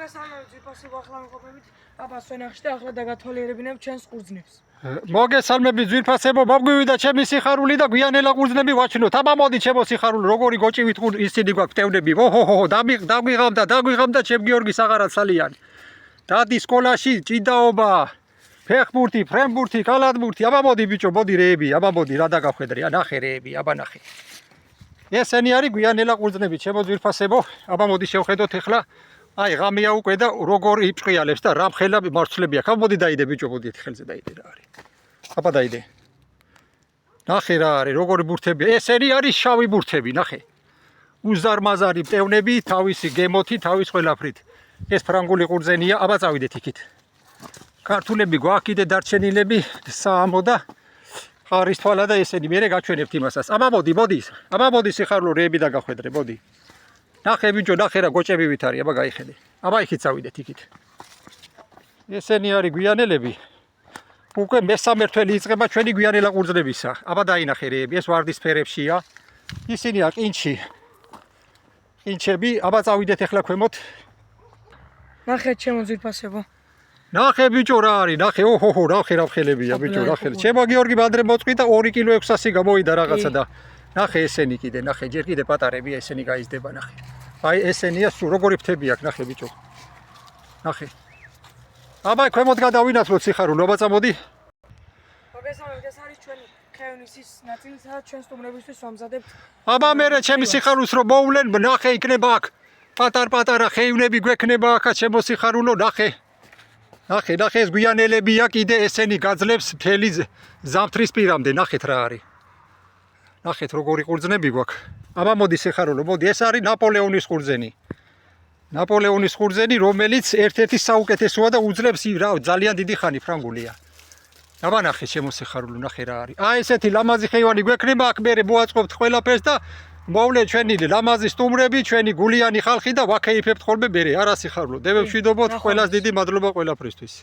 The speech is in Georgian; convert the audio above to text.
მოგესალმებით, ძვირფასი ახლა მყოფებით პაპას ვენახში და ახლა დაგათვალიერებინებ ჩვენს ყურძნებს. მოგესალმებით ძვირფასებო, მომგვივიდა ჩემი სიხარული და გვიანელა ყურძნები ვაჩინოთ. აბა მოდი ჩემო სიხარული, როგორი გოჭივით ისინი გვაქვს მტევნები. ოჰოჰო, დაგვიღამდა ჩემ გიორგი საღარაცალიანი. დადი სკოლაში ჭიდაობა, ფეხბურთი, ფრენბურთი, კალათბურთი. აბა მოდი ბიჭო, მოდი რეები, აბა მოდი რა დაგახვედრია, ნახე რეები, აბა ნახე. ესენი არის გვიანელა ყურძნები, ჩემო ძვირფასებო. აბა მოდი შევხედოთ ახლა. აი ღამეა უკვე და როგორ იფრყიალებს და რა მხელა მარცვლები აქვს. აბა მოდი დაიდე ბიჭო, მოდი ერთ ხელზე დაიდე რა არის. აბა დაიდე. ნახე რა არის, როგორი ბურთებია. ესენი არის შავი ბურთები, ნახე. უზარმაზარი მტევნები, თავისი გემოთი, თავის ყველაფრით. ეს ფრანგული ყურძენია, აბა წავიდეთ იქით. ქართულები გვაქვს კიდე დარჩენილები, საამო და ხარის თვალა და ესენი მერე გაჩვენებთ იმასაც. აბა მოდი სიხარულო რეები დაგახვედრე, მოდი. ნახე ბიჭო, ნახე რა გოჭებივით არის, აბა გაიხედე. აბა იქით წავიდეთ იქით. ესენი არის გვიანელები. უკვე მესამე რთველი იწყება ჩვენი გვიანელა ყურძნებისა. აბა დაინახე რეები, ეს ვარდისფერებშია. ისინია ყინჩები, აბა წავიდეთ ახლა ქვემოთ. ნახეთ ჩემო ძვირფასებო. ნახე ბიჭო რა არის, ნახე, ოჰოჰო, ნახე რა ხელებია ბიჭო, რა ხელი. ჩემო გიორგი ბადრე მოწყვი და 2 კილო 600 გამოვიდა რაღაცა და ნახე ესენი კიდე, ნახე, ჯერ კიდე პატარებია, ესენი გაიზრდება, ნახე. აი ესენია სულ როგორი ფრთები აქვს, ნახე ბიჭო. ნახე. აბა ქვემოთ გადავინაცვლოთ სიხარულო, აბა წამოდი. მოგესალმებით, ეს არის ჩვენი ხევნის ის ნაწილი, სადაც ჩვენ სტუმრებისთვის ვამზადებთ. აბა მერე ჩემი სიხარულს რომ მოვლენ, ნახე იქნება აქ. პატარ-პატარა ხეივნები გვექნება აქ ჩემო სიხარულო, ნახე. ნახე, ეს გვიანელებია კიდე ესენი გაძლებს მთელი ზამთრის პირამდე, ნახეთ რა არის. ნახეთ როგორი ყურძნები გვაქვს. აბა მოდი სიხარულო, მოდი, ეს არის ნაპოლეონის ყურძენი. ნაპოლეონის ყურძენი, რომელიც ერთ-ერთი საუკეთესოა და უძლებს რა ძალიან დიდი ხანი ფრანგულია. აბა ნახე ჩემო სიხარულო, ნახე რა არის. აი ესეთი ლამაზი ხეივანი გვექნება აქ მერე მოაწყობთ ყველაფერს და მოვლენ ჩვენი ლამაზი სტუმრები, ჩვენი გულიანი ხალხი და ვაქეიფებთ ხოლმე მერე, არა სიხარულო. დებემშვიდობოთ, ყველას დიდი მადლობა ყველაფრისთვის.